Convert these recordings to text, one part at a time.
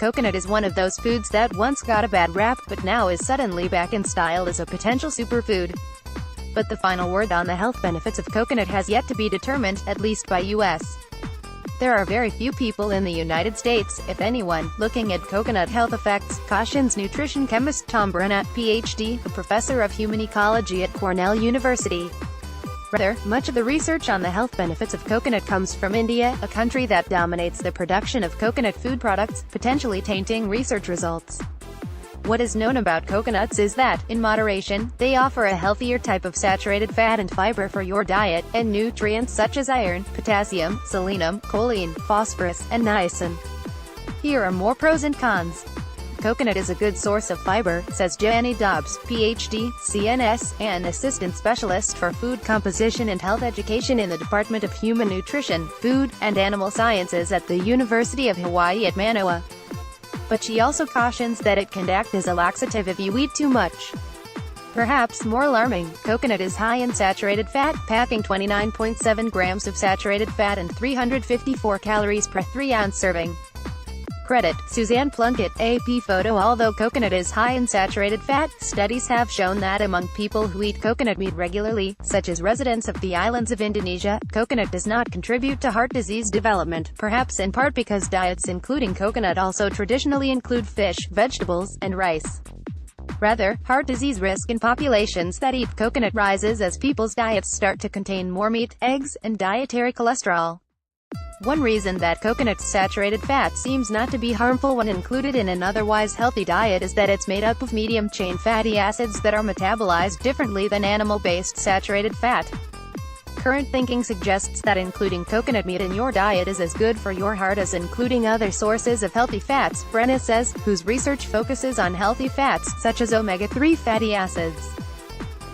coconut is one of those foods that once got a bad rap, but now is suddenly back in style as a potential superfood. But the final word on the health benefits of coconut has yet to be determined, at least by U.S. There are very few people in the United States, if anyone, looking at coconut health effects, cautions nutrition chemist Tom Brenna, Ph.D., a professor of human ecology at Cornell University. Rather, much of the research on the health benefits of coconut comes from India, a country that dominates the production of coconut food products, potentially tainting research results. What is known about coconuts is that, in moderation, they offer a healthier type of saturated fat and fiber for your diet, and nutrients such as iron, potassium, selenium, choline, phosphorus, and niacin. Here are more pros and cons. Coconut is a good source of fiber, says Jenny Dobbs, Ph.D., CNS, and Assistant Specialist for Food Composition and Health Education in the Department of Human Nutrition, Food, and Animal Sciences at the University of Hawaii at Manoa. But she also cautions that it can act as a laxative if you eat too much. Perhaps more alarming, coconut is high in saturated fat, packing 29.7 grams of saturated fat and 354 calories per 3-ounce serving. Credit, Suzanne Plunkett, AP Photo. Although coconut is high in saturated fat, studies have shown that among people who eat coconut meat regularly, such as residents of the islands of Indonesia, coconut does not contribute to heart disease development, perhaps in part because diets including coconut also traditionally include fish, vegetables, and rice. Rather, heart disease risk in populations that eat coconut rises as people's diets start to contain more meat, eggs, and dietary cholesterol. One reason that coconut's saturated fat seems not to be harmful when included in an otherwise healthy diet is that it's made up of medium-chain fatty acids that are metabolized differently than animal-based saturated fat. Current thinking suggests that including coconut meat in your diet is as good for your heart as including other sources of healthy fats, Brenna says, whose research focuses on healthy fats, such as omega-3 fatty acids.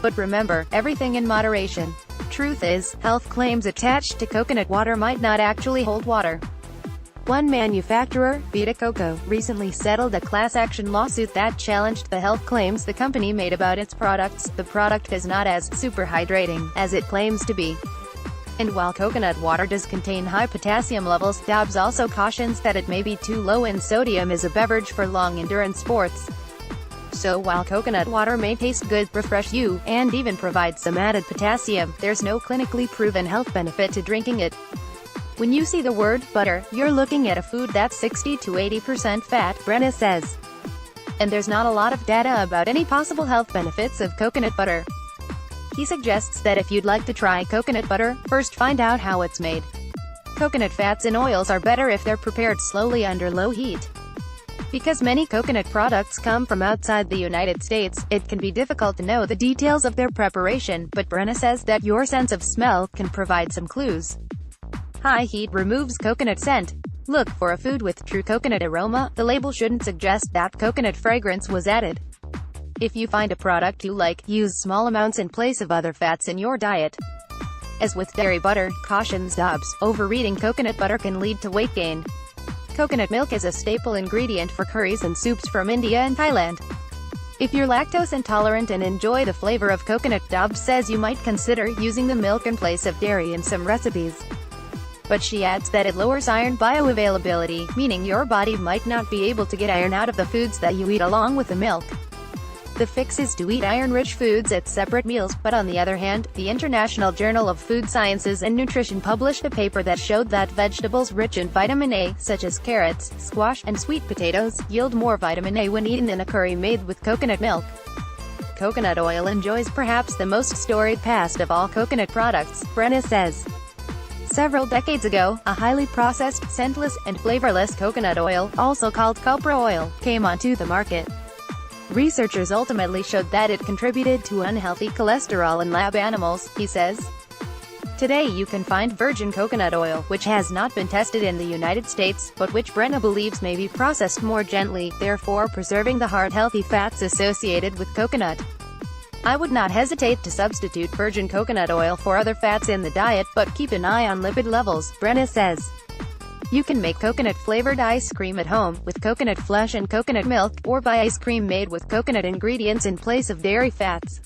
But remember, everything in moderation. Truth is, health claims attached to coconut water might not actually hold water. One manufacturer, Vita Coco, recently settled a class action lawsuit that challenged the health claims the company made about its products. The product is not as super hydrating as it claims to be. And while coconut water does contain high potassium levels, Dobbs also cautions that it may be too low in sodium as a beverage for long endurance sports. So while coconut water may taste good, refresh you, and even provide some added potassium, there's no clinically proven health benefit to drinking it. When you see the word butter, you're looking at a food that's 60 to 80% fat, Brenna says. And there's not a lot of data about any possible health benefits of coconut butter. He suggests that if you'd like to try coconut butter, first find out how it's made. Coconut fats and oils are better if they're prepared slowly under low heat. Because many coconut products come from outside the United States, it can be difficult to know the details of their preparation, but Brenna says that your sense of smell can provide some clues. High heat removes coconut scent. Look for a food with true coconut aroma. The label shouldn't suggest that coconut fragrance was added. If you find a product you like, use small amounts in place of other fats in your diet. As with dairy butter, cautions Dobbs, overeating coconut butter can lead to weight gain. Coconut milk is a staple ingredient for curries and soups from India and Thailand. If you're lactose intolerant and enjoy the flavor of coconut, Dobbs says you might consider using the milk in place of dairy in some recipes. But she adds that it lowers iron bioavailability, meaning your body might not be able to get iron out of the foods that you eat along with the milk. The fix is to eat iron-rich foods at separate meals, but on the other hand, the International Journal of Food Sciences and Nutrition published a paper that showed that vegetables rich in vitamin A, such as carrots, squash, and sweet potatoes, yield more vitamin A when eaten in a curry made with coconut milk. Coconut oil enjoys perhaps the most storied past of all coconut products, Brenna says. Several decades ago, a highly processed, scentless, and flavorless coconut oil, also called copra oil, came onto the market. Researchers ultimately showed that it contributed to unhealthy cholesterol in lab animals, he says. Today you can find virgin coconut oil, which has not been tested in the United States, but which Brenna believes may be processed more gently, therefore preserving the heart-healthy fats associated with coconut. I would not hesitate to substitute virgin coconut oil for other fats in the diet, but keep an eye on lipid levels, Brenna says. You can make coconut-flavored ice cream at home, with coconut flesh and coconut milk, or buy ice cream made with coconut ingredients in place of dairy fats.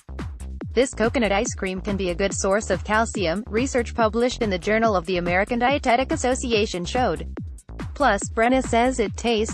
This coconut ice cream can be a good source of calcium, research published in the Journal of the American Dietetic Association showed. Plus, Brenna says it tastes